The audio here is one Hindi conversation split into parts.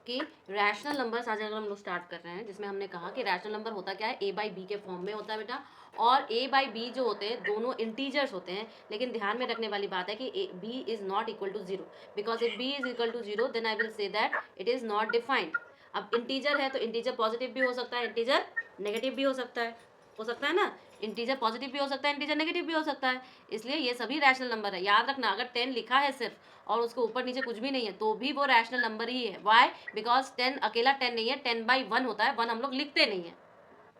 कि रैशनल नंबर्स आज अगर हम लोग स्टार्ट कर रहे हैं, जिसमें हमने कहा कि रैशनल नंबर होता क्या है, a बाई बी के फॉर्म में होता है बेटा, और a बाई बी जो होते हैं दोनों इंटीजर्स होते हैं, लेकिन ध्यान में रखने वाली बात है कि b is not equal to zero, because if b is equal to zero then I will say that it is not defined. अब इंटीजर है तो इंटीजर पॉजिटिव भी हो सकता है, इंटीजर नेगेटिव भी हो सकता है ना, इंटीजर पॉजिटिव भी हो सकता है, इंटीजर नेगेटिव भी हो सकता है, इसलिए ये सभी रैशनल नंबर है। याद रखना, अगर 10 लिखा है सिर्फ और उसको ऊपर नीचे कुछ भी नहीं है तो भी वो रैशनल नंबर ही है। वाई? बिकॉज 10 अकेला 10 नहीं है, 10/1 होता है, 1 हम लोग लिखते नहीं है।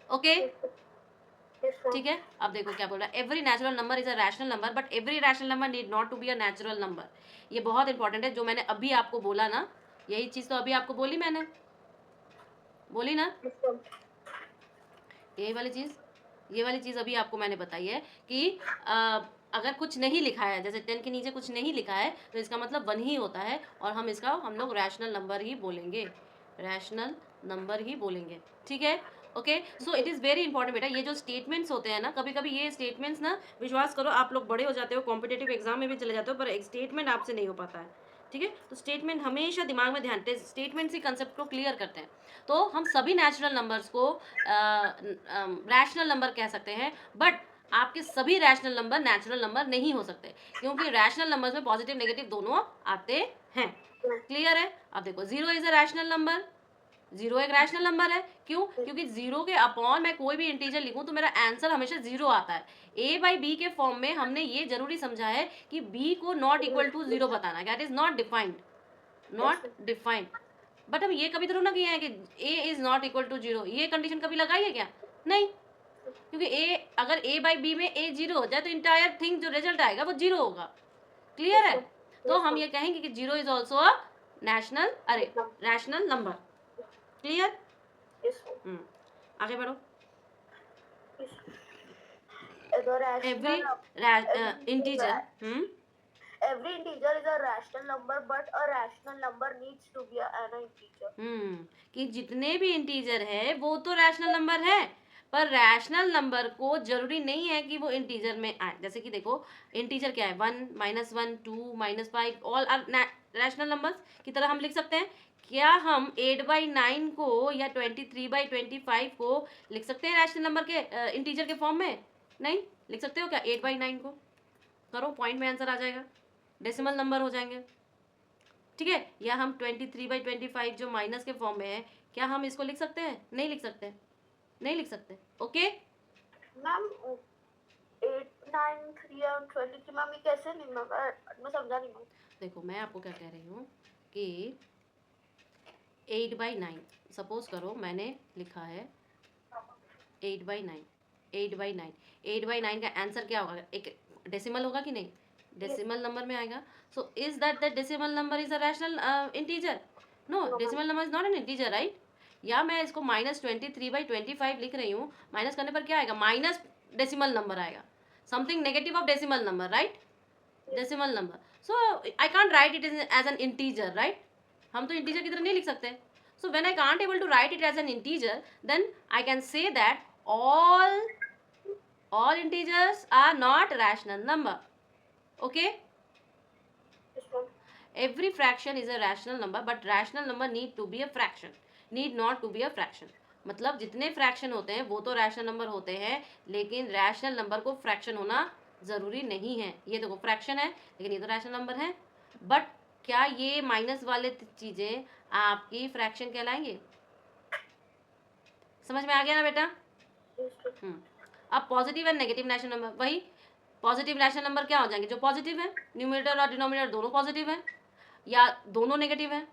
ओके ठीक है। अब देखो क्या बोल रहा है, every natural number is a rational number but every rational number need not to be a natural number. ये बहुत इंपॉर्टेंट है, जो मैंने अभी आपको बोला ना, यही चीज तो अभी आपको बोली मैंने, बोली ना ये वाली चीज अभी आपको मैंने बताई है कि अगर कुछ नहीं लिखा है, जैसे 10 के नीचे कुछ नहीं लिखा है तो इसका मतलब 1 ही होता है, और हम लोग रैशनल नंबर ही बोलेंगे, रैशनल नंबर ही बोलेंगे। ठीक है। Okay, so it is very important बेटा, ये जो स्टेटमेंट्स होते हैं ना, कभी कभी ये स्टेटमेंट्स ना, विश्वास करो आप लोग बड़े हो जाते हो, कॉम्पिटेटिव एग्जाम में भी चले जाते हो, पर एक स्टेटमेंट आपसे नहीं हो पाता है। ठीक है, तो स्टेटमेंट हमेशा दिमाग में ध्यान, स्टेटमेंट्स ही कंसेप्ट को क्लियर करते हैं। तो हम सभी नेचुरल नंबर्स को रैशनल नंबर कह सकते हैं, बट आपके सभी रैशनल नंबर नेचुरल नंबर नहीं हो सकते, क्योंकि रैशनल नंबर्स में पॉजिटिव नेगेटिव दोनों आते हैं। क्लियर है? अब देखो, zero is a rational number, zero एक रैशनल नंबर है। क्यों? क्योंकि जीरो के अपॉन मैं कोई भी इंटीजर लिखूं तो मेरा आंसर हमेशा जीरो आता है। ए बाई बी के फॉर्म में हमने ये जरूरी समझा है कि बी को नॉट इक्वल टू जीरो बताना है, that is not defined, not defined. But हम ये कभी थोड़ा ना किए हैं कि A is not equal to zero, ये कंडीशन कभी लगाई है क्या? नहीं, क्योंकि ए, अगर ए बाई बी में ए जीरो हो जाए तो इंटायर थिंग जो रिजल्ट आएगा वो जीरो होगा। क्लियर है? तो हम ये कहेंगे कि zero is also a national अरे रैशनल नंबर। क्लियर? आगे बढ़ो। Every integer every integer is a rational number but a rational number needs to be an integer. कि जितने भी इंटीजर है वो तो रैशनल नंबर है, पर रैशनल नंबर को जरूरी नहीं है कि वो इंटीजर में आए। जैसे कि देखो, इंटीजर क्या है, 1 -1 2 -5 ऑल आर रैशनल नंबर्स की तरह हम लिख सकते हैं। क्या हम 8/9 को या 23/25 को लिख सकते हैं रैशनल नंबर के इंटीजर के फॉर्म में? नहीं लिख सकते हो क्या 8/9 को? करो, पॉइंट में आंसर आ जाएगा, डेसिमल नंबर हो जाएंगे। ठीक है, या हम 23/25 जो माइनस के फॉर्म में है, क्या हम इसको लिख सकते हैं? नहीं लिख सकते, नहीं लिख सकते। ओके मैम 8 9 3 और 23 मैम ये कैसे नहीं, मैं समझा नहीं मैम। देखो मैं आपको क्या कह रही हूँ कि 8/9 सपोज करो मैंने लिखा है 8/9, 8/9, 8/9 का आंसर क्या होगा? एक डेसिमल होगा कि नहीं? डेसिमल नंबर में आएगा। So is that the decimal number is a rational integer? No, decimal number is not an integer, right? या मैं इसको -23/25 लिख रही हूँ, माइनस करने पर क्या आएगा? माइनस डेसिमल नंबर आएगा, something negative of decimal number, right? Decimal number, so I can't write it as an integer, right? हम तो इंटीजर की तरह नहीं लिख सकते। So when I can't able to write it as an integer, then I can say that all integers are not rational number. Okay? Every fraction is a rational number, but rational number need to be a fraction, need not to be a fraction. मतलब जितने फ्रैक्शन होते हैं वो तो रैशनल नंबर होते हैं, लेकिन रैशनल नंबर को फ्रैक्शन होना ज़रूरी नहीं है। ये देखो फ्रैक्शन है लेकिन ये तो रैशनल नंबर है, बट क्या ये माइनस वाले चीज़ें आपकी फ्रैक्शन कहलाएंगे? समझ में आ गया ना बेटा? अब positive and negative rational number, वही पॉजिटिव रैशनल नंबर क्या हो जाएंगे? जो पॉजिटिव है, न्यूमरेटर और डिनोमिनेटर दोनों पॉजिटिव है, या दोनों नेगेटिव है।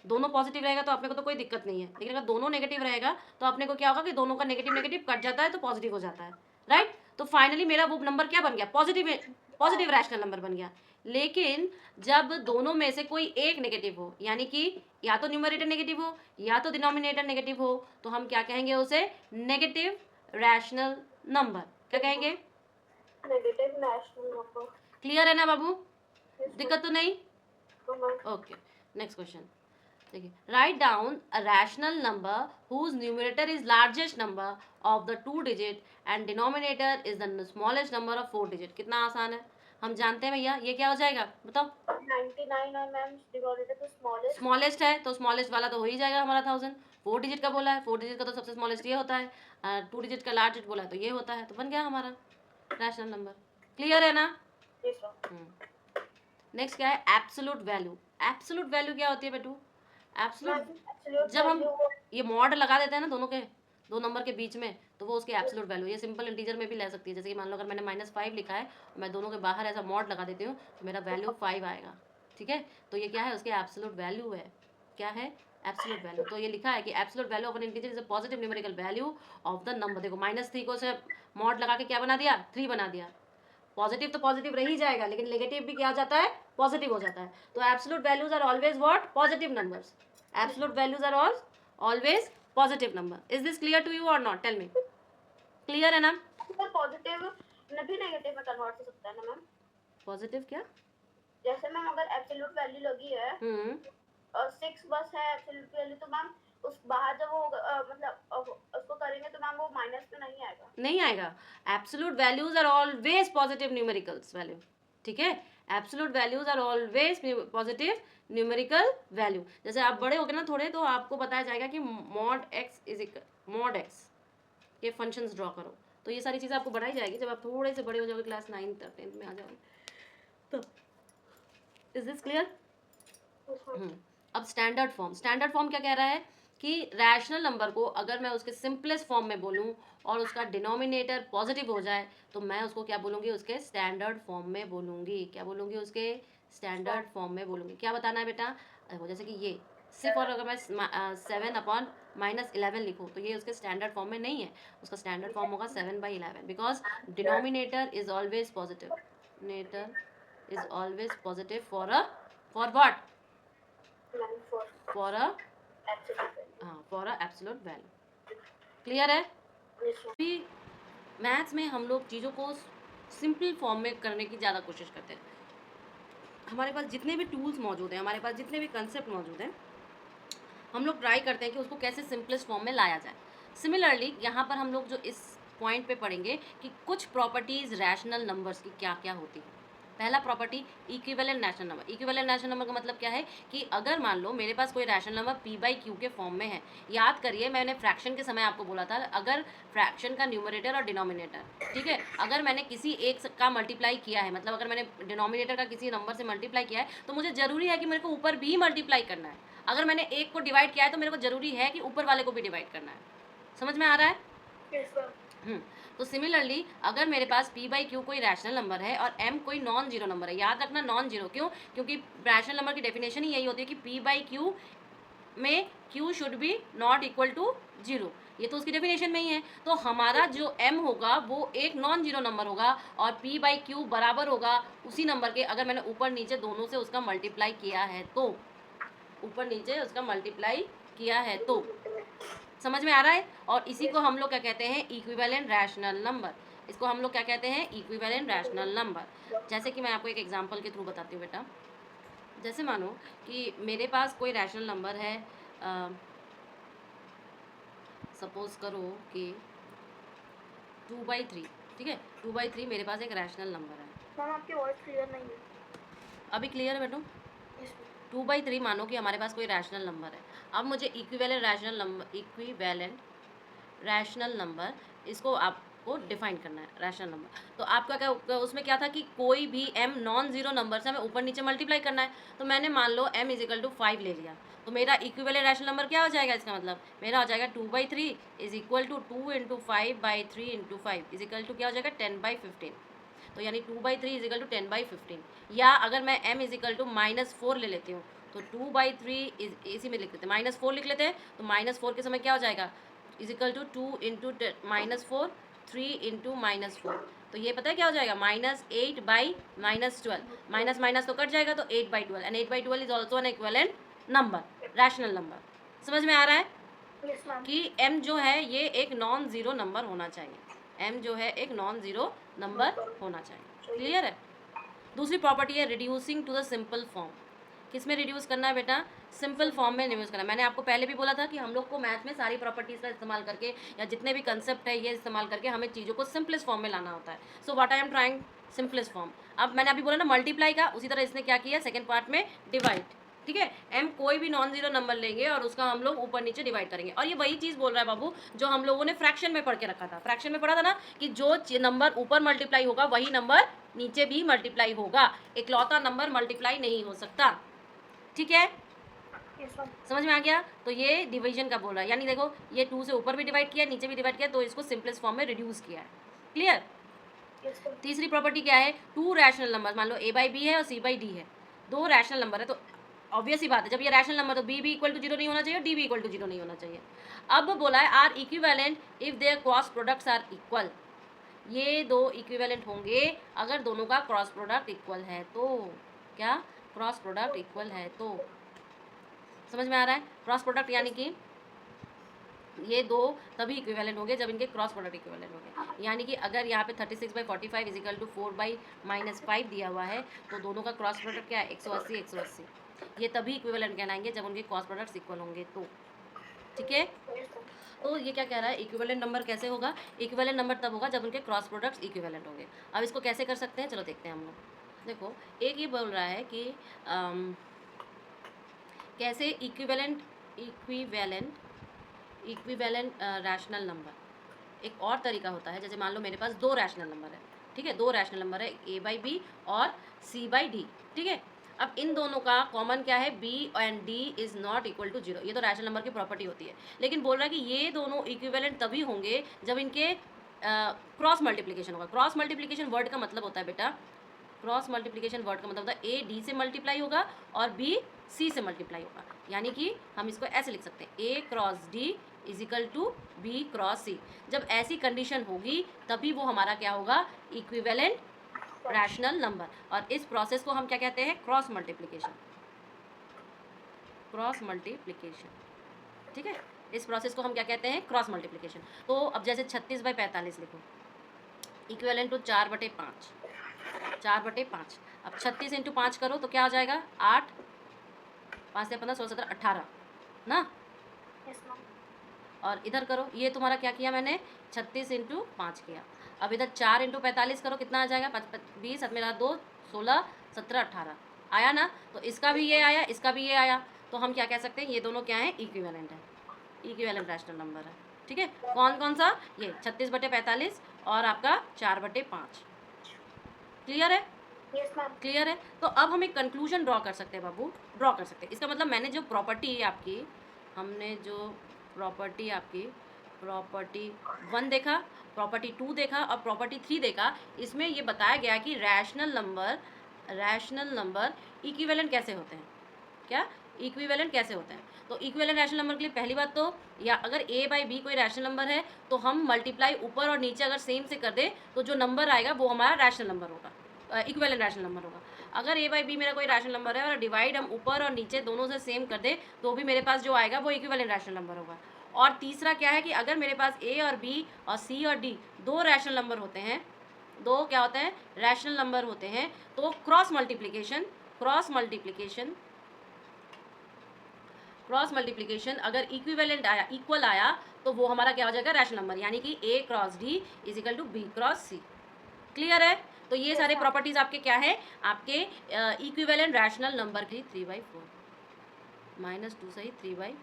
दोनों पॉजिटिव रहेगा तो अपने को तो कोई दिक्कत नहीं है, लेकिन अगर दोनों नेगेटिव रहेगा तो अपने को क्या होगा कि दोनों का नेगेटिव नेगेटिव कट जाता है तो पॉजिटिव हो जाता है, राइट? तो फाइनली मेरा वो नंबर क्या बन गया? पॉजिटिव रैशनल नंबर बन गया। लेकिन जब दोनों में से कोई एक नेगेटिव हो, यानी कि या तो न्यूमरेटर नेगेटिव हो या तो डिनोमिनेटर नेगेटिव हो, तो हम क्या कहेंगे उसे? Negative rational number. क्या कहेंगे? Negative rational number. क्लियर है ना बाबू? दिक्कत तो नहीं? ओके, नेक्स्ट क्वेश्चन देखिए, write down a rational number whose numerator is largest number of the 2 digit and denominator is the smallest number of 4 digit. कितना आसान है, हम जानते हैं भैया, ये क्या हो जाएगा बताओ? 99 और मैम डिनोमिनेटर तो स्मॉलेस्ट। स्मॉलेस्ट है तो स्मॉलेस्ट वाला तो हो ही जाएगा हमारा 1000। 4 डिजिट का बोला है, 4 डिजिट का तो सबसे स्मॉलेस्ट ये होता है, 2 डिजिट का लार्ज डिजिट बोला है तो ये होता है, तो बन गया हमारा रैशनल नंबर। क्लियर है ना? Yes ma'am. नेक्स्ट क्या है? Absolute value. एब्सोल्यूट वैल्यू क्या होती है बेटू? एब्सोल्यूट, मैम एब्सोल्यूट जब हम वैल्यू ये मॉड लगा देते हैं ना दोनों के, दो नंबर के बीच में, तो वो उसकी एब्सोल्यूट वैल्यू, ये सिंपल इंटीजर में भी ले सकती है। जैसे कि मान लो अगर मैंने -5 लिखा है, मैं दोनों के बाहर ऐसा मॉड लगा देती हूँ तो मेरा वैल्यू 5 आएगा। ठीक है, तो ये क्या है? उसकी एब्सोल्यूट वैल्यू है। क्या है? Absolute value. तो ये लिखा है कि absolute value of N integer is a positive numerical value of the number. देखो -3 को से मॉड लगा के क्या बना दिया? 3 बना दिया। पॉजिटिव तो पॉजिटिव रह ही जाएगा, लेकिन नेगेटिव भी क्या हो जाता है? पॉजिटिव हो जाता है। तो absolute values are always what? Positive numbers. Absolute values are always positive number. Is this clear to you और नॉट? Tell me. क्लियर है ना? पॉजिटिव भी नेगेटिव में कन्वर्ट हो सकता है ना मैम? पॉजिटिव क्या? जैसे मैम अगर एब्सोल्यूट वैल्यू लगी है और 6 बस है एब्सोल्यूट वैल्यू, तो मैम उस बाहर जब वो उसको करेंगे तो मैम वो माइनस में नहीं आएगा। नहीं आएगा। Absolute values are always positive numericals value. ठीक है, absolute values are always positive numerical value. जैसे आप बड़े हो गए ना थोड़े, तो आपको बताया जाएगा कि mod x is equal mod x के फंक्शंस ड्रॉ करो, तो ये सारी चीज़ें आपको बढ़ाई जाएगी जब आप थोड़े से बड़े हो जाओगे, क्लास 9 10 में आ जाओगे तो। Is this clear? अब स्टैंडर्ड फॉर्म। स्टैंडर्ड फॉर्म क्या कह रहा है कि रैशनल नंबर को अगर मैं उसके सिंपलेस्ट फॉर्म में बोलूं और उसका डिनोमिनेटर पॉजिटिव हो जाए, तो मैं उसको क्या बोलूंगी? उसके स्टैंडर्ड फॉर्म में बोलूंगी। क्या बोलूंगी? उसके स्टैंडर्ड फॉर्म में बोलूंगी। क्या बताना है बेटा? देखो जैसे कि ये सिर्फ, और अगर मैं 7/-11 लिखूँ तो ये उसके स्टैंडर्ड फॉर्म में नहीं है। उसका स्टैंडर्ड फॉर्म होगा 7/11, because denominator is always positive. Denominator is always positive for what? For a for a absolute value. Clear है? भी मैथ्स में हम लोग चीज़ों को सिंपल फॉर्म में करने की ज़्यादा कोशिश करते हैं। हमारे पास जितने भी टूल्स मौजूद हैं, हमारे पास जितने भी कंसेप्ट मौजूद हैं, हम लोग ट्राई करते हैं कि उसको कैसे सिंपलेस्ट फॉर्म में लाया जाए। सिमिलरली यहाँ पर हम लोग जो इस पॉइंट पे पढ़ेंगे कि कुछ प्रॉपर्टीज़ रैशनल नंबर्स की क्या क्या होती हैं। पहला property, equivalent rational number. Equivalent rational number का मतलब क्या है कि अगर मान लो मेरे पास कोई रैशनल नंबर p/q के फॉर्म में है। याद करिए मैंने फ्रैक्शन के समय आपको बोला था, अगर फ्रैक्शन का न्यूमरेटर और डिनोमिनेटर, ठीक है, अगर मैंने किसी एक का मल्टीप्लाई किया है, मतलब अगर मैंने डिनोमिनेटर का किसी नंबर से मल्टीप्लाई किया है, तो मुझे ज़रूरी है कि मेरे को ऊपर भी मल्टीप्लाई करना है। अगर मैंने एक को डिवाइड किया है तो मेरे को ज़रूरी है कि ऊपर वाले को भी डिवाइड करना है। समझ में आ रहा है? तो सिमिलरली अगर मेरे पास p/q कोई रैशनल नंबर है और m कोई नॉन जीरो नंबर है, याद रखना नॉन जीरो, क्यों? क्योंकि रैशनल नंबर की डेफिनेशन ही यही होती है कि p/q में q should be not equal to zero. ये तो उसकी डेफिनेशन में ही है। तो हमारा जो m होगा वो एक नॉन जीरो नंबर होगा और p/q बराबर होगा उसी नंबर के, अगर मैंने ऊपर नीचे दोनों से उसका मल्टीप्लाई किया है तो, ऊपर नीचे उसका मल्टीप्लाई किया है तो। समझ में आ रहा है? और इसी को हम लोग क्या कहते हैं? Equivalent rational number. इसको हम लोग क्या कहते हैं? Equivalent rational number. जैसे कि मैं आपको एक एग्जांपल के थ्रू बताती हूँ बेटा। जैसे मानो कि मेरे पास कोई रैशनल नंबर है, सपोज करो कि 2/3, ठीक है, 2/3 मेरे पास एक रैशनल नंबर है। मैम आपकी वॉइस क्लियर नहीं है। अभी क्लियर है बेटू? 2/3 मानो कि हमारे पास कोई रैशनल नंबर है। अब मुझे इक्विवेलेंट रैशनल नंबर इसको आपको डिफाइन करना है, रैशनल नंबर। तो आपका क्या उसमें क्या था कि कोई भी m नॉन जीरो नंबर से हमें ऊपर नीचे मल्टीप्लाई करना है। तो मैंने मान लो m = 5 ले लिया, तो मेरा इक्विवेलेंट रैशनल नंबर क्या हो जाएगा? इसका मतलब मेरा हो जाएगा 2/3 is equal to 2 × 5/3 × 5 is equal to क्या हो जाएगा? 10/15। तो यानी 2/3 इज इक्वल टू 10/15। या अगर मैं m = -4 ले लेती हूँ तो 2/3 इसी में लिख लेते हैं, -4 लिख लेते हैं, तो -4 के समय क्या हो जाएगा? Is equal to 2 × -4 3 × -4। तो ये पता है क्या हो जाएगा? -8/-12। माइनस माइनस तो कट जाएगा, तो 8/12, and 8/12 is also an equivalent number, rational number. समझ में आ रहा है कि m जो है ये एक नॉन जीरो नंबर होना चाहिए। m जो है एक नॉन जीरो नंबर होना चाहिए। क्लियर है? दूसरी प्रॉपर्टी है reducing to the simple form. किस में रिड्यूस करना है बेटा? सिंपल फॉर्म में रिड्यूस करना है। मैंने आपको पहले भी बोला था कि हम लोग को मैथ में सारी प्रॉपर्टीज़ का इस्तेमाल करके या जितने भी कंसेप्ट है ये इस्तेमाल करके हमें चीज़ों को सिंपलेस्ट फॉर्म में लाना होता है। So what I am trying, simplest form. अब मैंने अभी बोला ना मल्टीप्लाई का, उसी तरह इसने क्या किया सेकेंड पार्ट में, डिवाइड। ठीक है, एम कोई भी नॉन जीरो नंबर लेंगे और उसका हम लोग ऊपर नीचे डिवाइड करेंगे। और ये वही चीज़ बोल रहा है बाबू जो हम लोगों ने फ्रैक्शन में पढ़ के रखा था। फ्रैक्शन में पढ़ा था ना कि जो नंबर ऊपर मल्टीप्लाई होगा वही नंबर नीचे भी मल्टीप्लाई होगा, इकलौता नंबर मल्टीप्लाई नहीं हो सकता। ठीक है, समझ में आ गया? तो ये डिवीजन का बोल रहा है, यानी देखो ये 2 से ऊपर भी डिवाइड किया, नीचे भी डिवाइड किया, तो इसको सिंपलेस्ट फॉर्म में रिड्यूस किया है। क्लियर? तीसरी प्रॉपर्टी क्या है? 2 रैशनल नंबर, मान लो a बाई बी है और c बाई डी है, 2 रैशनल नंबर है, तो ऑब्वियस ही बात है जब ये रैशनल नंबर तो b भी इक्वल टू 0 नहीं होना चाहिए और d भी इक्वल टू 0 नहीं होना चाहिए। अब बोला है are equivalent if their cross products are equal, ये दो इक्विवेलेंट होंगे अगर दोनों का क्रॉस प्रोडक्ट इक्वल है तो। क्या? क्रॉस प्रोडक्ट इक्वल है तो। समझ में आ रहा है? क्रॉस प्रोडक्ट यानी कि ये दो तभी इक्विवेलेंट होंगे जब इनके क्रॉस प्रोडक्ट इक्विवेलेंट होंगे। यानी कि अगर यहाँ पे 36/45 इज इक्वल टू 4/-5 दिया हुआ है तो दोनों का क्रॉस प्रोडक्ट क्या है? 180 180। ये तभी इक्विवेलेंट कहलाएंगे जब उनके क्रॉस प्रोडक्ट्स इक्वल होंगे तो। ठीक है, तो ये क्या कह रहा है? इक्विवेलेंट नंबर कैसे होगा? इक्विवेलेंट नंबर तब होगा जब उनके क्रॉस प्रोडक्ट्स इक्विवेलेंट होंगे। अब इसको कैसे कर सकते हैं, चलो देखते हैं हम लोग। देखो एक ये बोल रहा है कि कैसे इक्विवेलेंट रैशनल नंबर। एक और तरीका होता है, जैसे मान लो मेरे पास 2 रैशनल नंबर है, ठीक है, 2 रैशनल नंबर है, a बाई बी और c बाई डी। ठीक है, अब इन दोनों का कॉमन क्या है? b and d is not equal to 0। ये तो रैशनल नंबर की प्रॉपर्टी होती है, लेकिन बोल रहा है कि ये दोनों इक्विवेलेंट तभी होंगे जब इनके क्रॉस मल्टीप्लिकेशन होगा। क्रॉस मल्टीप्लिकेशन वर्ड का मतलब होता है बेटा, क्रॉस मल्टीप्लिकेशन वर्ड का मतलब होता है a d से मल्टीप्लाई होगा और b c से मल्टीप्लाई होगा। यानी कि हम इसको ऐसे लिख सकते हैं a cross d is equal to b cross c। जब ऐसी कंडीशन होगी तभी वो हमारा क्या होगा? Equivalent rational number. और इस प्रोसेस को हम क्या कहते हैं? Cross multiplication. क्रॉस मल्टीप्लिकेशन, ठीक है, इस प्रोसेस को हम क्या कहते हैं? Cross multiplication. तो अब जैसे 36/45 लिखो, इक्विवेलेंट टू 4/5, 4/5। अब 36 इंटू 5 करो तो क्या हो जाएगा? 8, 5 से 15, 16, 17, 18 ना। और इधर करो, ये तुम्हारा क्या किया मैंने? 36 इंटू 5 किया। अब इधर 4 इंटू 45 करो, कितना आ जाएगा? 20, 7 में 2, 16, 17, 18 आया ना। तो इसका भी ये आया, इसका भी ये आया, तो हम क्या कह सकते हैं? ये दोनों क्या है? इक्विवेलेंट है, इक्विवेलेंट रैशनल नंबर है। ठीक है, कौन कौन सा? ये 36/45 और आपका 4/5। क्लियर है? क्लियर है? तो अब हम एक कंक्लूजन ड्रॉ कर सकते हैं बाबू, ड्रॉ कर सकते हैं। इसका मतलब मैंने जो प्रॉपर्टी आपकी, हमने जो प्रॉपर्टी आपकी प्रॉपर्टी 1 देखा, प्रॉपर्टी 2 देखा और प्रॉपर्टी 3 देखा, इसमें ये बताया गया कि रैशनल नंबर इक्विवेलेंट कैसे होते हैं। क्या? इक्विवेलेंट कैसे होते हैं? तो इक्विवेलेंट रैशनल नंबर के लिए पहली बात तो, या अगर a बाई बी कोई रैशनल नंबर है तो हम मल्टीप्लाई ऊपर और नीचे अगर सेम से कर दे तो जो नंबर आएगा वो हमारा रैशनल नंबर होगा, इक्विवेलेंट रैशनल नंबर होगा। अगर a बाई बी मेरा कोई रैशनल नंबर है और डिवाइड हम ऊपर और नीचे दोनों से सेम कर दे तो भी मेरे पास जो आएगा वो इक्विवेलेंट रैशनल नंबर होगा। और तीसरा क्या है कि अगर मेरे पास a और b और c और d 2 रैशनल नंबर होते हैं, 2 क्या होते हैं? रैशनल नंबर होते हैं, तो क्रॉस मल्टीप्लिकेशन अगर इक्विवेलेंट आया, इक्वल आया, तो वो हमारा क्या हो जाएगा? रैशनल नंबर, यानी कि a cross d is equal to b cross c। Clear है? तो ये सारे प्रॉपर्टीज आपके क्या है? आपके इक्विवेलेंट रैशनल नंबर की 3/4 -2 सही 3/4।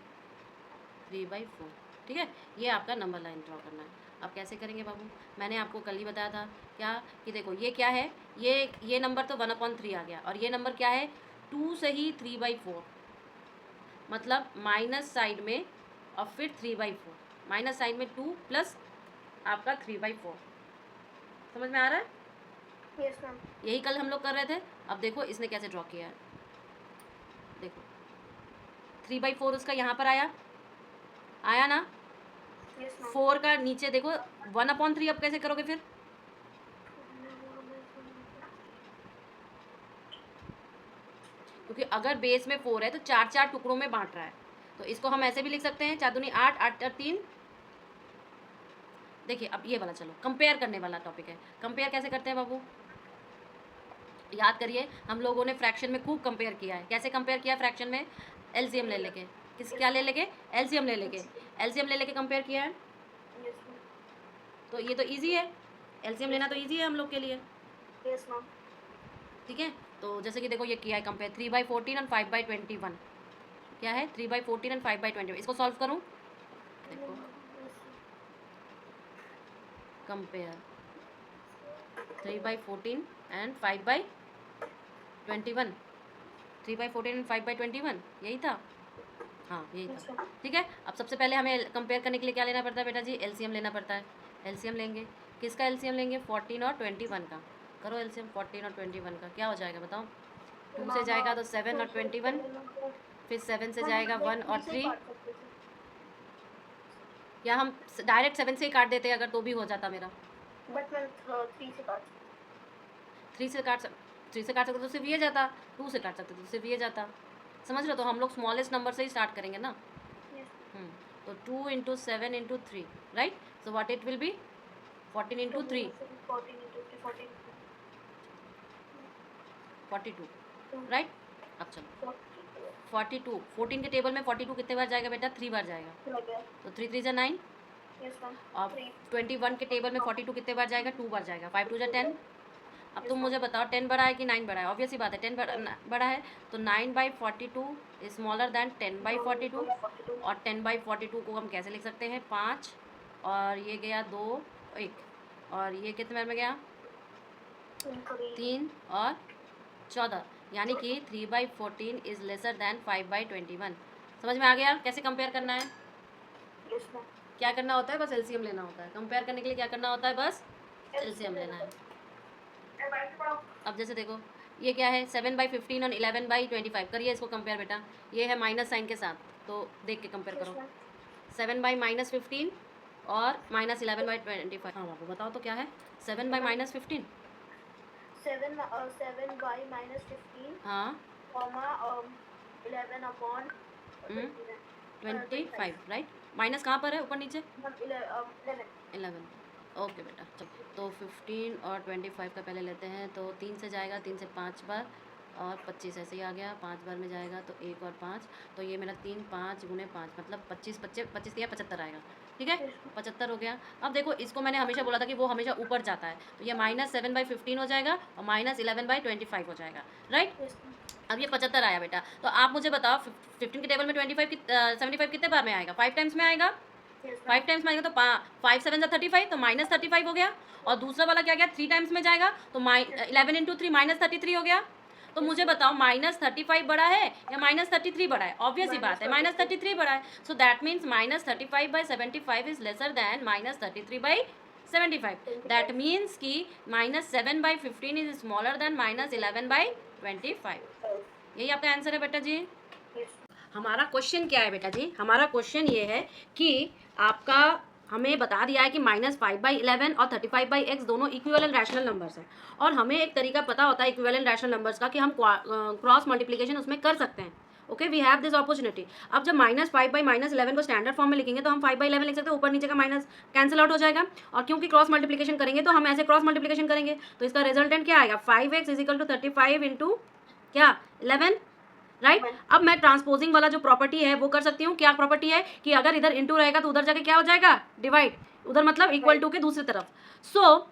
ठीक है, ये आपका नंबर लाइन ड्रॉ करना है। अब कैसे करेंगे बाबू? मैंने आपको कल ही बताया था क्या कि देखो ये क्या है, ये नंबर तो 1/3 आ गया, और ये नंबर क्या है? 2 से ही 3/4, मतलब माइनस साइड में और फिर 3/4, माइनस साइड में 2 प्लस आपका 3/4। समझ में आ रहा है? Yes ma'am. यही कल हम लोग कर रहे थे। अब देखो इसने कैसे ड्रॉ किया है, देखो 3/4 उसका यहाँ पर आया ना। 4 का नीचे देखो 1/3। अब कैसे करोगे फिर? क्योंकि अगर बेस में 4 है तो 4 टुकड़ों में बांट रहा है, तो इसको हम ऐसे भी लिख सकते हैं 4 दूनी 8, 8 और 3। देखिए अब ये वाला, चलो कंपेयर करने वाला टॉपिक है। कंपेयर कैसे करते हैं बाबू? याद करिए, हम लोगों ने फ्रैक्शन में खूब कंपेयर किया है। कैसे कंपेयर किया फ्रैक्शन में? एलसीएम ले लेके, क्या ले लेके? एलसीएम ले लेके, एलसीएम ले लेके कंपेयर किया है। तो ये तो इजी है, एलसीएम लेना तो इजी है हम लोग के लिए। Yes ma'am. ठीक है, तो जैसे कि देखो ये किया है कंपेयर 3/14 और 5/21। क्या है? 3/14 और 5/21। इसको सॉल्व करूँ? देखो कंपेयर 3/14 एंड 5/21। 3/14 एंड 5/21 यही था। हाँ यही था। ठीक है, अब सबसे पहले हमें कंपेयर करने के लिए क्या लेना पड़ता है बेटा जी? एलसीएम लेना पड़ता है। एलसीएम लेंगे, किसका एलसीएम लेंगे? 14 और 21 का। करो एलसीएम 14 और 21 का, क्या हो जाएगा बताओ? 2 से जाएगा तो 7 और 21, फिर 7 से जाएगा 1 और 3। या हम डायरेक्ट 7 से ही काट देते अगर, तो भी हो जाता मेरा। बट मैं 3 से काट 3 से काट सकते तो सिर्फ ये जाता, 2 से काट सकते तो सिर्फ ये जाता। समझ रहे हो? तो हम लोग स्मॉलेस्ट नंबर से ही स्टार्ट करेंगे ना। तो 2 into 7 into 3, right? So what it will be? 14 into 3, 42, right? अब चलो 42, 14 के टेबल में 42 कितने बार जाएगा बेटा? 3 बार जाएगा। तो 3 3 जा 9। और 21 के टेबल में 42 कितने बार जाएगा? 2 बार जाएगा। 5 2 जा 10। अब तुम मुझे बताओ 10 बड़ा है कि 9 बड़ा है? ऑब्वियस ही बात है 10 बड़ा है। तो 9/42 इज स्मॉलर दैन 10/42। और 10/42 को हम कैसे लिख सकते हैं? 5 और ये गया 2 1, और ये कितने बार में गया? 3 और 14, यानी कि 3/14 इज लेसर दैन 5/21। समझ में आ गया कैसे कंपेयर करना है? क्या करना होता है? बस एलसीएम लेना होता है। कंपेयर करने के लिए क्या करना होता है? बस एलसीएम लेना है। अब जैसे देखो ये क्या है? 7/15 और 11/25। करिए इसको कंपेयर बेटा। ये है माइनस साइन के साथ, तो देख के कंपेयर करो। 7/-15 और -11/25। हाँ बाबू बताओ तो क्या है? 7/-15। 7/-15 हाँ 11/25, राइट? माइनस कहाँ पर है? ऊपर नीचे? 11। ओके बेटा चलो, तो 15 और 25 का पहले लेते हैं। तो 3 से जाएगा, 3 से 5 बार, और 25 ऐसे ही आ गया। 5 बार में जाएगा तो 1 और 5, तो ये मेरा 3 5 गुने 5 मतलब 25 25 या 75 आएगा। ठीक है, 75 हो गया। अब देखो इसको मैंने हमेशा बोला था कि वो हमेशा ऊपर जाता है, तो ये -7/15 हो जाएगा और -11/25 हो जाएगा, राइट? अब ये 75 आया बेटा। तो आप मुझे बताओ 15 के टेबल में 75 कितने बार में आएगा? 5 टाइम्स में आएगा। 5 टाइम्स में आएगा तो 5 7 35, तो -35 हो गया। और दूसरा वाला क्या गया? 3 टाइम्स में जाएगा तो 11 इंटू 3 -33 हो गया। तो मुझे बताओ -35 बड़ा है या -33 बड़ा है? ऑब्वियस ही बात है -33 बड़ा है। So that means -35/75 is lesser than -33/75। That means कि -7/15 इज स्मॉलर दैन -11/25। यही आपका आंसर है बेटा जी। हमारा क्वेश्चन क्या है बेटा जी? हमारा क्वेश्चन ये है कि आपका हमें बता दिया है कि -5/11 और 35/x दोनों इक्विवेलेंट रैशनल नंबर्स हैं, और हमें एक तरीका पता होता है इक्विवेलेंट रैशनल नंबर्स का कि हम क्रॉस मल्टीप्लिकेशन उसमें कर सकते हैं। Okay, we have this opportunity. अब जब -5/-11 को स्टैंडर्ड फॉर्म में लिखेंगे तो हम 5/11 लिख सकते हैं, ऊपर नीचे का माइनस कैंसिल आउट हो जाएगा। और क्योंकि क्रॉस मल्टीप्लिकेशन करेंगे तो हम ऐसे क्रॉस मल्टीप्लिकेशन करेंगे, तो इसका रिजल्टेंट क्या आएगा? 5x = 35 इंटू क्या? 11, राइट? अब मैं ट्रांसपोजिंग वाला जो प्रॉपर्टी है वो कर सकती हूँ। क्या प्रॉपर्टी है? कि अगर इधर इंटू रहेगा तो उधर जाके क्या हो जाएगा? डिवाइड। उधर मतलब इक्वल टू के दूसरी तरफ। सो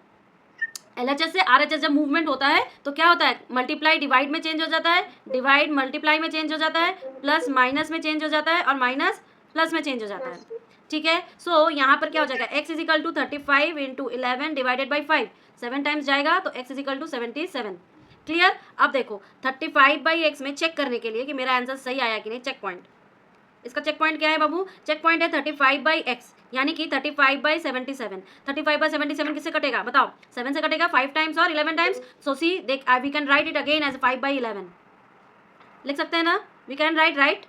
LHS से RHS जब मूवमेंट होता है तो क्या होता है? मल्टीप्लाई डिवाइड में चेंज हो जाता है, डिवाइड मल्टीप्लाई में चेंज हो जाता है, प्लस माइनस में चेंज हो जाता है, और माइनस प्लस में चेंज हो जाता है। ठीक है, सो यहाँ पर क्या हो जाएगा? x = 35 into 11 divided by 5, 7 times जाएगा तो x = 77। क्लियर? अब देखो 35/x में चेक करने के लिए कि मेरा आंसर सही आया कि नहीं, चेक पॉइंट। इसका चेक पॉइंट क्या है बाबू? चेक पॉइंट है 35/x, यानी कि 35/77। 35/77 किससे कटेगा बताओ? 7 से कटेगा, 5 टाइम्स और 11 टाइम्स। सो सी देख, we can write it again as 5/11 लिख सकते हैं ना? We can write, right?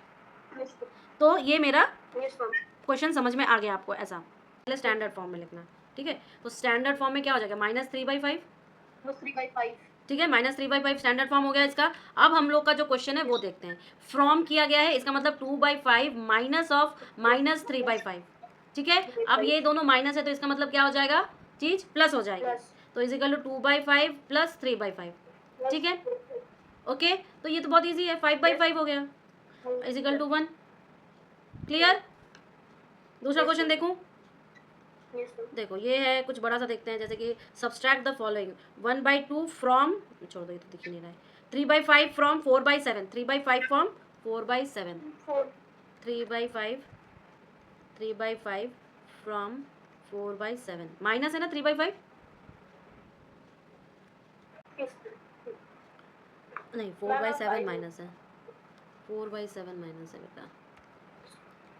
तो ये मेरा क्वेश्चन समझ में आ गया आपको। ऐसा पहले स्टैंडर्ड फॉर्म में लिखना, ठीक है? तो स्टैंडर्ड फॉर्म में क्या हो जाएगा? -3/5, ठीक है, -3/5 स्टैंडर्ड फॉर्म हो गया इसका। अब हम लोग का जो क्वेश्चन है वो देखते हैं। फ्रॉम किया गया है, इसका मतलब 2/5 माइनस ऑफ -3/5, ठीक है? अब ये दोनों माइनस है तो इसका मतलब क्या हो जाएगा? चीज प्लस हो जाएगी। तो इज इक्वल टू 2/5 प्लस 3/5, ठीक है, ओके। तो ये तो बहुत ईजी है, 5/5 हो गया इजिकल टू 1। क्लियर? दूसरा क्वेश्चन देखूं? देखो ये है, कुछ बड़ा सा देखते हैं, जैसे कि सब्सट्रैक्ट द फॉलोइंग 1/2 फ्रॉम, छोड़ दो ये तो दिख ही नहीं रहा है, 3/5 फ्रॉम 4/7, 3/5 फ्रॉम 4/7, 3/5, 3/5 फ्रॉम 4/7, माइनस है ना 3/5, नहीं 4/7 माइनस है, 4/7 माइनस है बेटा,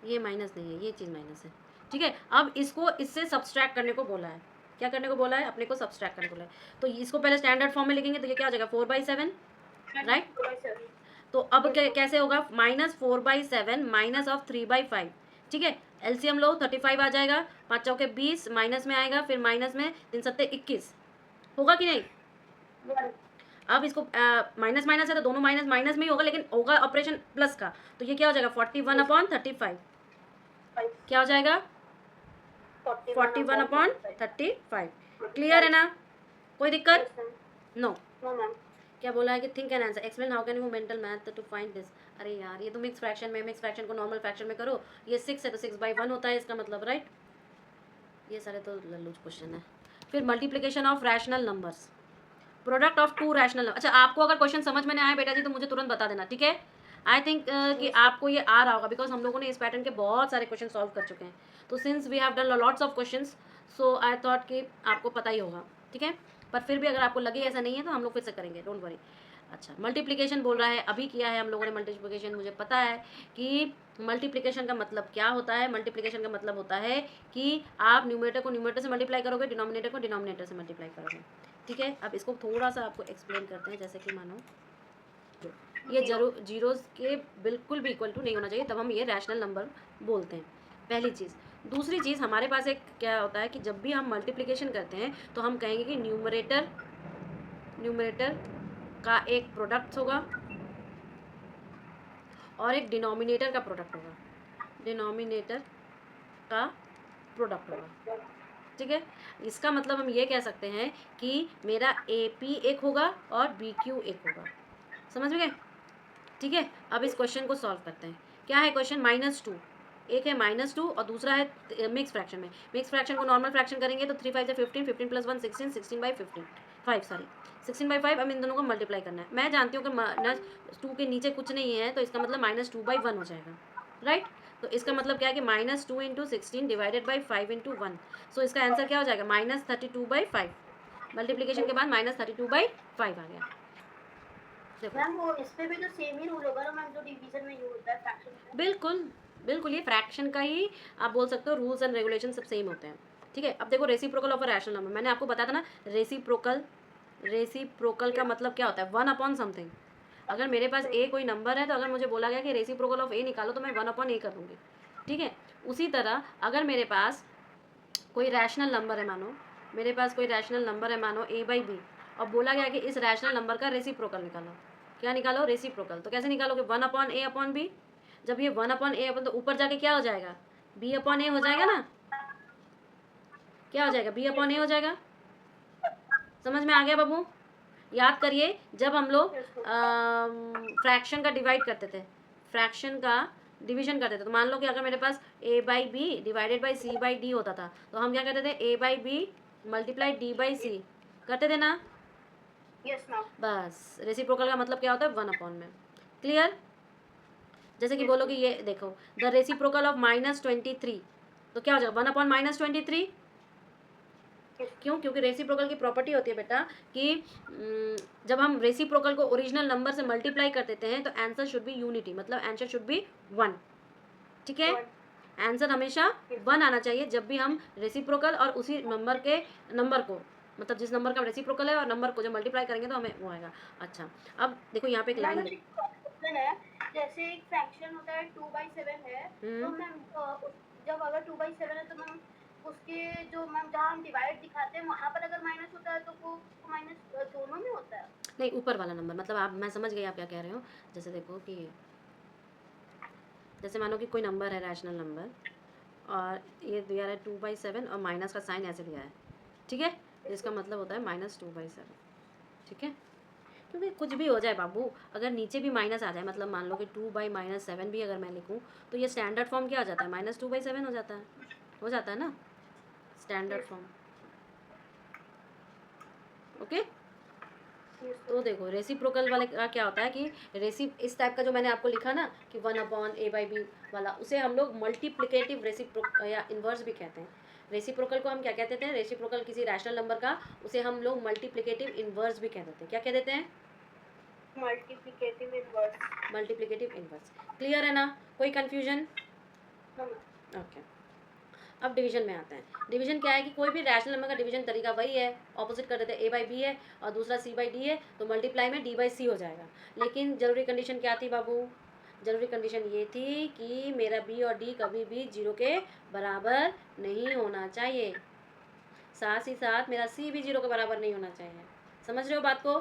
ये माइनस नहीं है, ये चीज़ माइनस है। ठीक है, अब इसको इससे सब्सट्रैक्ट करने को बोला है, क्या करने को बोला है, अपने को सब्सट्रैक्ट करने को बोला है। तो इसको पहले स्टैंडर्ड फॉर्म में लिखेंगे तो ये क्या हो जाएगा 4/7, राइट। तो अब कैसे होगा, -4/7 माइनस ऑफ 3/5, ठीक है। एलसीएम लो, 35 आ जाएगा, 5 चौके 20, माइनस में आएगा, फिर माइनस में 3 सत्ते 21, होगा कि नहीं। अब इसको माइनस माइनस है तो दोनों माइनस माइनस में ही होगा, लेकिन होगा ऑपरेशन प्लस का, तो ये क्या हो जाएगा 41/35, क्या हो जाएगा 41/35। क्लियर है ना, कोई दिक्कत? नो। क्या बोला है कि think and answer, explain how can you mental math to find this. अरे यार, ये तो मिक्स फ्रैक्शन में, मिक्स फ्रैक्शन को नॉर्मल फ्रैक्शन में करो, ये 6 है तो 6/1 होता है इसका मतलब, राइट। ये सारे तो लल्लू क्वेश्चन है। फिर multiplication of rational numbers, product of 2 rational number. अच्छा, आपको अगर क्वेश्चन समझ में नहीं आया बेटा जी तो मुझे तुरंत बता देना, ठीक है। आई थिंक कि आपको ये आ रहा होगा, बिकॉज हम लोगों ने इस पैटर्न के बहुत सारे क्वेश्चन सॉल्व कर चुके हैं, तो since we have done lots of questions, so I thought कि आपको पता ही होगा, ठीक है। पर फिर भी अगर आपको लगे ऐसा नहीं है तो हम लोग फिर से करेंगे, डोंट वरी। अच्छा, मल्टीप्लिकेशन बोल रहा है, अभी किया है हम लोगों ने मल्टीप्लिकेशन, मुझे पता है कि मल्टीप्लिकेशन का मतलब क्या होता है। मल्टीप्लिकेशन का मतलब होता है कि आप न्यूमरेटर को न्यूमरेटर से मल्टीप्लाई करोगे, डिनोमिनेटर को डिनोमिनेटर से मल्टीप्लाई करोगे, ठीक है। अब इसको थोड़ा सा आपको एक्सप्लेन करते हैं, जैसे कि मानो ये जीरोस के बिल्कुल भी इक्वल टू नहीं होना चाहिए, तब हम ये रैशनल नंबर बोलते हैं, पहली चीज़। दूसरी चीज़, हमारे पास एक क्या होता है कि जब भी हम मल्टीप्लिकेशन करते हैं तो हम कहेंगे कि न्यूमरेटर का एक प्रोडक्ट होगा और एक डिनोमिनेटर का प्रोडक्ट होगा, डिनोमिनेटर का प्रोडक्ट होगा, ठीक है। इसका मतलब हम ये कह सकते हैं कि मेरा AP एक होगा और BQ एक होगा, समझ में गए, ठीक है। अब इस क्वेश्चन को सॉल्व करते हैं। क्या है क्वेश्चन, -2, एक है -2 और दूसरा है मिक्स फ्रैक्शन में। मिक्स फ्रैक्शन को नॉर्मल फ्रैक्शन करेंगे तो 3 5 से 15, 15 + 1 16, 16/15 5 सॉरी 16/5। अब इन दोनों को मल्टीप्लाई करना है। मैं जानती हूँ कि -2 के नीचे कुछ नहीं है, तो इसका मतलब -2/1 हो जाएगा, राइट। तो इसका मतलब क्या है कि -2 × 16 डिवाइडेड बाई 5 × 1, सो इसका आंसर क्या हो जाएगा -32/5। मल्टीप्लिकेशन के बाद -32/5 आ गया। मैम वो इस पे भी तो सेम ही रूल होगा ना मैम, जो डिवीजन में यूज होता है फ्रैक्शन में। बिल्कुल बिल्कुल, ये फ्रैक्शन का ही आप बोल सकते हो, रूल्स एंड रेगुलेशन सब सेम होते हैं, ठीक है। अब देखो reciprocal of a rational number, मैंने आपको बताया था ना, रेसिप्रोकल का मतलब क्या होता है, 1 अपॉन समथिंग। अगर मेरे पास ए कोई नंबर है तो अगर मुझे बोला गया कि रेसिप्रोकल ऑफ ए निकालो तो मैं 1/a कर दूंगी, ठीक है। उसी तरह अगर मेरे पास कोई रैशनल नंबर है, मानो मेरे पास कोई रैशनल नंबर है, मानो A/B, और बोला गया कि इस रैशनल नंबर का रेसिप्रोकल निकालो, क्या निकालो, रेसिप्रोकल। तो कैसे निकालोगे, 1/a/b। जब ये 1/a तो ऊपर जाके क्या हो जाएगा, B/a हो जाएगा ना, क्या हो जाएगा, B/a हो जाएगा। समझ में आ गया बाबू, याद करिए जब हम लोग फ्रैक्शन का डिवाइड करते थे, फ्रैक्शन का डिवीजन करते थे, तो मान लो कि अगर मेरे पास A/B डिवाइडेड बाई C/D होता था, तो हम क्या करते थे, A/B मल्टीप्लाई D/C करते थे ना। Yes ma'am. बस रेसिप्रोकल का मतलब क्या होता है, 1/, में। क्लियर। जैसे कि बोलो कि ये देखो, द रेसिप्रोकल ऑफ -23, तो क्या हो जाएगा 1/-23। क्यों, क्योंकि रेसिप्रोकल की प्रॉपर्टी होती है बेटा कि जब हम रेसिप्रोकल को ओरिजिनल नंबर से मल्टीप्लाई कर देते हैं तो आंसर शुड बी यूनिटी, मतलब आंसर शुड बी 1, ठीक है। आंसर हमेशा 1 आना चाहिए जब भी हम रेसिप्रोकल और उसी नंबर को मतलब जिस नंबर का रेसिप्रोकल है और नंबर को जब मल्टीप्लाई करेंगे तो हमें वो आएगा। अच्छा, अब देखो यहाँ पे एक लाइन है, जैसे एक फ्रैक्शन होता है 2/7 है, तो मैम जब अगर 2/7 है तो मैम उसके जो मैम जहाँ हम डिवाइड दिखाते हैं वहाँ पर अगर माइनस होता है तो वो माइनस दोनों में होता है। नहीं, ऊपर वाला नंबर, मतलब आप, मैं समझ गई आप क्या कह रहे हो। जैसे देखो कि जैसे मानो कि कोई नंबर है, रैशनल नंबर, और ये दिया है 2/7 और माइनस का साइन ऐसे दिया है, ठीक है। इसका मतलब होता है -2/7, ठीक है। क्योंकि कुछ भी हो जाए बाबू, अगर नीचे भी माइनस आ जाए, मतलब मान लो कि 2/-7 भी अगर मैं लिखूं, तो ये स्टैंडर्ड फॉर्म क्या हो जाता है, -2/7 हो जाता है ना स्टैंडर्ड फॉर्म। ओके, तो देखो रेसिप्रोकल वाले का क्या होता है कि इस टाइप का जो मैंने आपको लिखा ना कि 1/a/b वाला, उसे हम लोग मल्टीप्लिकेटिव या इन्वर्स भी कहते हैं। रेसिप्रोकल को हम क्या कहते थे, रेसिप्रोकल किसी रैशनल नंबर का, उसे हम लोग मल्टीप्लिकेटिव इन्वर्स भी कह देते हैं। क्या कह देते हैं, multiplicative inverse. Multiplicative inverse. Clear है ना, कोई कन्फ्यूजन? ओके, अब डिवीजन में आते हैं। डिवीजन क्या है कि कोई भी रैशनल नंबर का डिवीजन तरीका वही है, ऑपोजिट कर देते हैं, a/b है और दूसरा c/d है, तो मल्टीप्लाई में d/c हो जाएगा। लेकिन ज़रूरी कंडीशन क्या थी बाबू, ज़रूरी कंडीशन ये थी कि मेरा b और d कभी भी 0 के बराबर नहीं होना चाहिए, साथ ही साथ मेरा c भी 0 के बराबर नहीं होना चाहिए। समझ रहे हो बात को?